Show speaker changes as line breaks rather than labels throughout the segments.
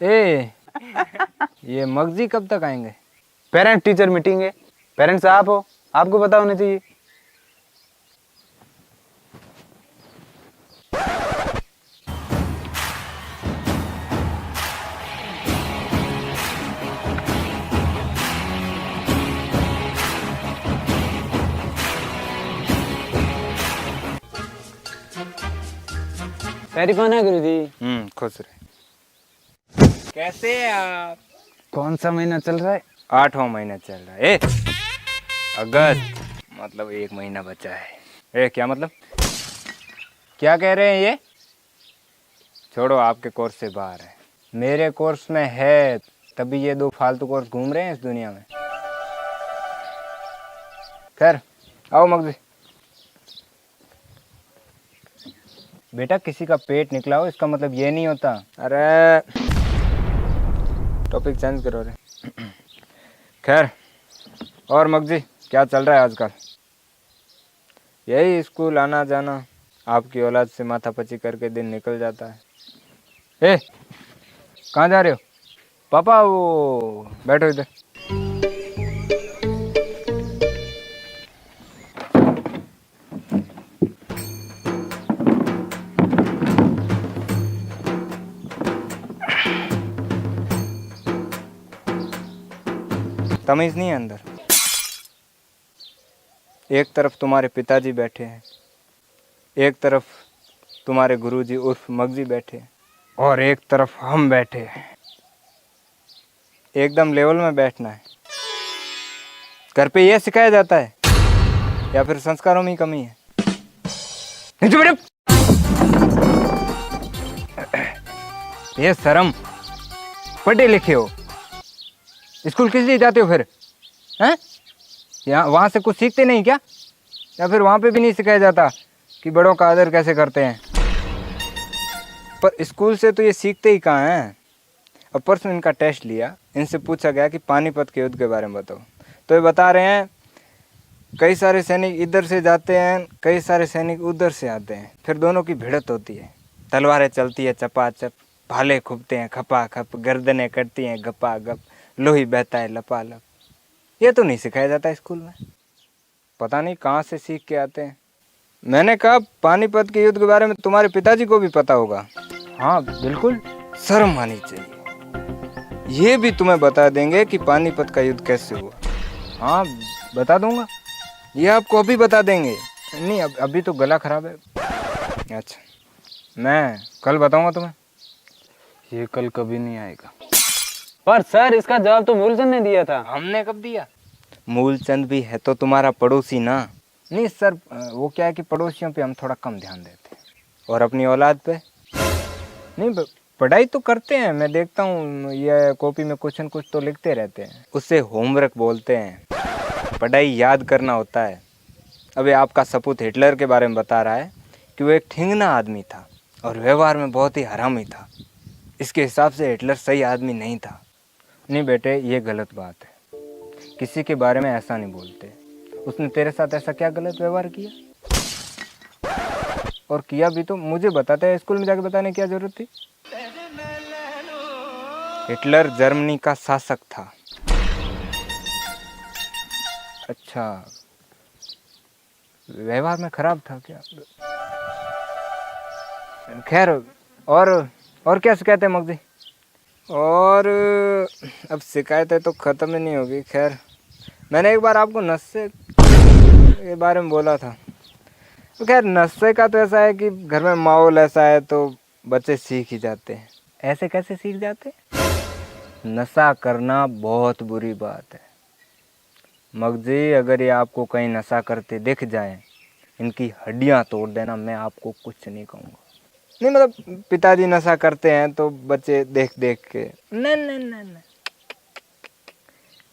ए, ये मगजी कब तक आएंगे?
पेरेंट टीचर मीटिंग है, पेरेंट्स आप हो, आपको पता होना चाहिए। पैरी कौन है गुरुजी?
खुश रहे। कैसे हैं आप?
कौन सा महीना चल रहा है?
8वां महीना चल रहा है। अगस्त, मतलब 1 महीना बचा है। क्या मतलब? क्या कह रहे हैं ये? छोड़ो, आपके कोर्स से बाहर है। मेरे कोर्स में है, तभी ये 2 फालतू कोर्स घूम रहे हैं इस दुनिया में। खैर, आओ मगजी। बेटा, किसी का पेट निकला हो इसका मतलब ये नहीं होता। अरे टॉपिक चेंज करो रे। खैर, और मगजी क्या चल रहा है आजकल? यही स्कूल आना जाना, आपकी औलाद से माथापच्ची करके दिन निकल जाता है। कहाँ जा रहे हो? पापा, वो बैठो इधर। तमीज नहीं है अंदर। एक तरफ तुम्हारे पिताजी बैठे हैं, एक तरफ तुम्हारे गुरुजी उर्फ मगजी बैठे हैं, और एक तरफ हम बैठे हैं। एकदम लेवल में बैठना है। घर पे यह सिखाया जाता है या फिर संस्कारों में ही कमी है? ये शर्म, पढ़े लिखे हो, स्कूल किस लिए जाते हो फिर? हैं? यहाँ वहाँ से कुछ सीखते नहीं क्या? या फिर वहाँ पे भी नहीं सिखाया जाता कि बड़ों का आदर कैसे करते हैं? पर स्कूल से तो ये सीखते ही कहाँ हैं। अब परसों इनका टेस्ट लिया, इनसे पूछा गया कि पानीपत के युद्ध के बारे में बताओ, तो ये बता रहे हैं कई सारे सैनिक इधर से जाते हैं, कई सारे सैनिक उधर से आते हैं, फिर दोनों की भिड़त होती है, तलवारें चलती है चपाचप, भाले खूबते हैं खपा खप, गर्दनें कटती हैं गपा गप, लोही बहता है लपालप। ये तो नहीं सिखाया जाता स्कूल में। पता नहीं कहाँ से सीख के आते हैं। मैंने कहा पानीपत के युद्ध के बारे में तुम्हारे पिताजी को भी पता होगा। हाँ बिल्कुल, शर्म आनी चाहिए। ये भी तुम्हें बता देंगे कि पानीपत का युद्ध कैसे हुआ। हाँ बता दूंगा, ये आपको अभी बता देंगे। नहीं अभी तो गला खराब है। अच्छा, मैं कल बताऊंगा तुम्हें।
ये कल कभी नहीं आएगा। पर सर, इसका जवाब तो मूलचंद ने दिया था।
हमने कब दिया? मूलचंद भी है तो तुम्हारा पड़ोसी ना। नहीं सर, वो क्या है कि पड़ोसियों पे हम थोड़ा कम ध्यान देते हैं, और अपनी औलाद पे नहीं। पढ़ाई तो करते हैं, मैं देखता हूँ ये कॉपी में कुछ न कुछ तो लिखते रहते हैं, उससे होमवर्क बोलते हैं। पढ़ाई याद करना होता है। अभी आपका सपूत हिटलर के बारे में बता रहा है कि वो एक ठिंगना आदमी था और व्यवहार में बहुत ही हरामी था। इसके हिसाब से हिटलर सही आदमी नहीं था। नहीं बेटे, ये गलत बात है, किसी के बारे में ऐसा नहीं बोलते। उसने तेरे साथ ऐसा क्या गलत व्यवहार किया? और किया भी तो मुझे बताते हैं, स्कूल में जाके बताने की क्या जरूरत थी? हिटलर जर्मनी का शासक था। अच्छा, व्यवहार में खराब था क्या? खैर, और क्या शिकायत है मगजी? और अब शिकायतें तो ख़त्म ही नहीं होगी। खैर, मैंने एक बार आपको नशे के बारे में बोला था। तो खैर, नशे का तो ऐसा है कि घर में माहौल ऐसा है तो बच्चे सीख ही जाते हैं। ऐसे कैसे सीख जाते हैं? नशा करना बहुत बुरी बात है मगजी। अगर ये आपको कहीं नशा करते दिख जाए, इनकी हड्डियां तोड़ देना, मैं आपको कुछ नहीं कहूँगा। नहीं मतलब पिताजी नशा करते हैं तो बच्चे देख देख के, नहीं,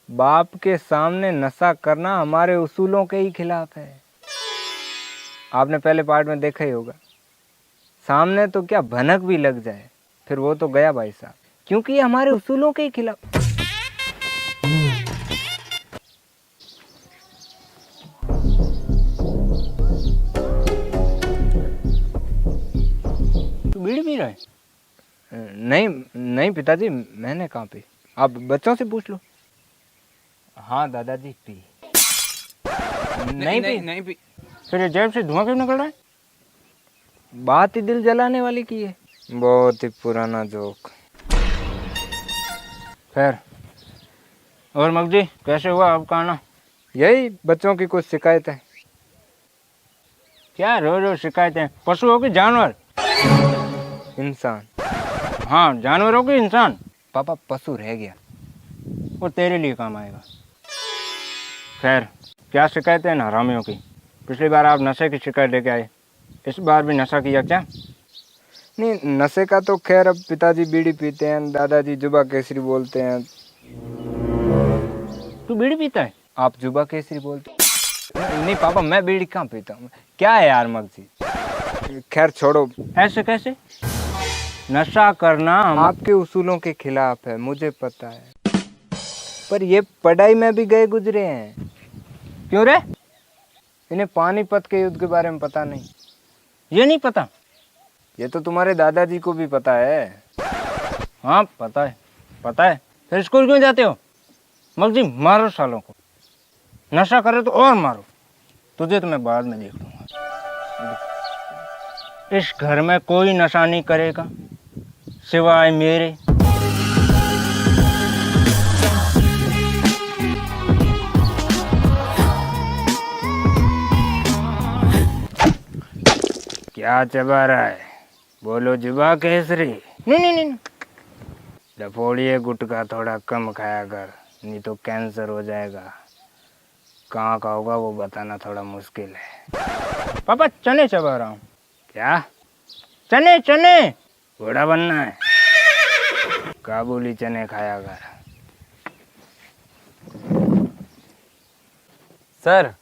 बाप के सामने नशा करना हमारे उसूलों के ही खिलाफ है। आपने पहले पार्ट में देखा ही होगा, सामने तो क्या भनक भी लग जाए फिर वो तो गया भाई साहब, क्योंकि ये हमारे उसूलों के ही खिलाफ। बीड़ी पी रहा है? नहीं नहीं पिताजी, मैंने कहाँ पी, आप बच्चों से पूछ लो। हाँ दादाजी पी। नहीं पी?
नहीं पी।
फिर ये जेब से धुआं क्यों निकल रहा है? बात ही दिल जलाने वाली की है, बहुत ही पुराना जोक। खैर, और मगजी कैसे हुआ आपका आना? यही बच्चों की कुछ शिकायत है। क्या रोज रोज शिकायतें? पशु हो कि जानवर? इंसान। हाँ, जानवर हो कि इंसान? पापा पशु रह गया, वो तेरे लिए काम आएगा। खैर, क्या शिकायत है इन हरामियों की? पिछली बार आप नशे की शिकायत लेके आए, इस बार भी नशा किया क्या? नहीं, नशे का तो खैर अब पिताजी बीड़ी पीते हैं, दादाजी जुबा केसरी बोलते हैं। तू बीड़ी पीता है? आप जुबा केसरी बोलते? नहीं पापा, मैं बीड़ी कहाँ पीता हूँ। क्या है यार मगजी, खैर छोड़ो। ऐसे कैसे? नशा करना आपके उसूलों के खिलाफ है, मुझे पता है, पर ये पढ़ाई में भी गए गुजरे हैं। क्यों रे? इन्हें पानीपत के युद्ध के बारे में पता नहीं? ये नहीं पता? ये तो तुम्हारे दादाजी को भी पता है। हाँ पता है, पता है। फिर स्कूल क्यों जाते हो? मगजी मारो सालों को, नशा करे तो और मारो, तुझे तो मैं बाद में देख लूंगा। इस घर में कोई नशा नहीं करेगा सिवाय मेरे। क्या चबा रहा है? बोलो जुबा केसरी। नहीं नहीं नहीं, डफोड़िए गुटखा थोड़ा कम खाया कर, नहीं तो कैंसर हो जाएगा। कहाँ का होगा वो बताना थोड़ा मुश्किल है। पापा चने चबा रहा हूँ। क्या? चने चने। घोड़ा बनना है? काबुली चने खाया कर।
सर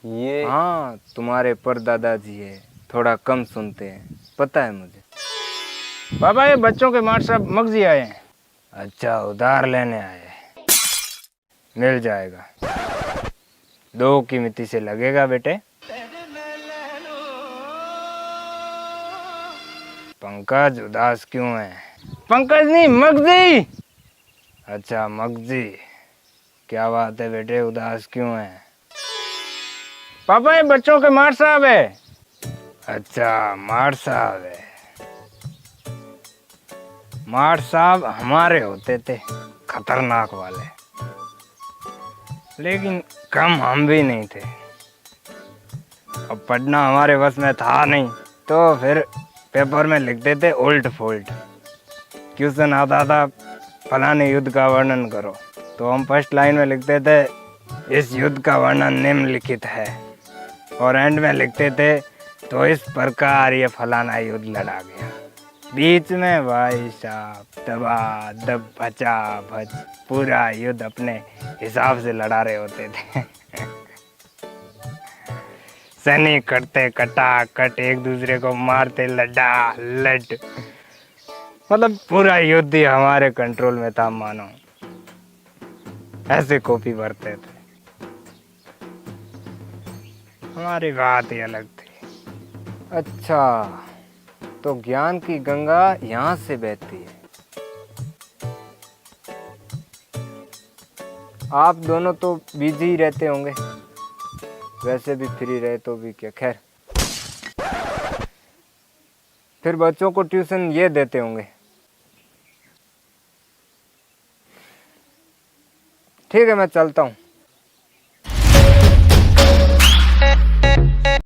ये
हाँ, तुम्हारे परदादाजी है, थोड़ा कम सुनते हैं, पता है मुझे। पापा ये बच्चों के मार साहब मगजी आए हैं। अच्छा, उधार लेने आए? मिल जाएगा, 2 की मिति से लगेगा बेटे। पंकज उदास क्यों है? पंकज नहीं, मगजी। अच्छा मगजी, क्या बात है बेटे, उदास क्यों है? पापा ये बच्चों के मार साहब है। अच्छा मार साहब है। मार साहब हमारे होते थे, खतरनाक वाले, लेकिन कम हम भी नहीं थे। अब पढ़ना हमारे बस में था नहीं, तो फिर पेपर में लिखते थे उल्ट फुल्ट। क्वेश्चन आता था फलाने युद्ध का वर्णन करो, तो हम फर्स्ट लाइन में लिखते थे इस युद्ध का वर्णन निम्नलिखित है, और एंड में लिखते थे तो इस प्रकार ये फलाना युद्ध लड़ा गया। बीच में भाई साहब दबा दब बचा भच पूरा युद्ध अपने हिसाब से लड़ा रहे होते थे। सैनिक कटते कटा कट, एक दूसरे को मारते लड़ा लट, मतलब पूरा युद्ध ही हमारे कंट्रोल में था मानो। ऐसे कॉपी भरते थे, हमारी बात ही अलग थी। अच्छा, तो ज्ञान की गंगा यहाँ से बहती है। आप दोनों तो बिजी ही रहते होंगे, वैसे भी फ्री रहे तो भी क्या। खैर, फिर बच्चों को ट्यूशन ये देते होंगे। ठीक है, मैं चलता हूँ।